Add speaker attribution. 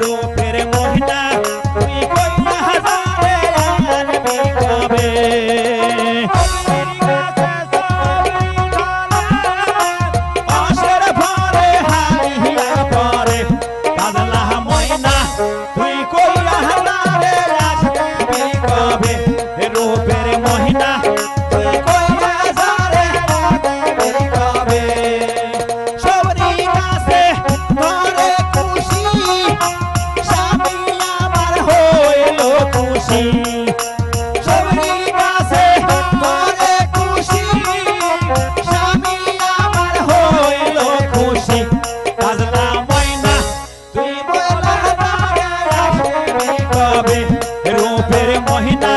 Speaker 1: রূপের মহিনা তুই কইলা হাজারে আনবি কবে পাশের ঘরে হারিয়া পরে কাজলা ময়না তুই কইলা হাজারে আসবি কবে রূপের মহিনা তুই কইলা হাজারে আসবি কবে সবরি কাছে ঘরে খুশি স্বামী আমার হইল খুশি সবরি কাছে ঘরে খুশি স্বামী আমার হইল খুশি কাজলা ময়না তুই বলা হাজারে আসবি কবে রূপের মহিনা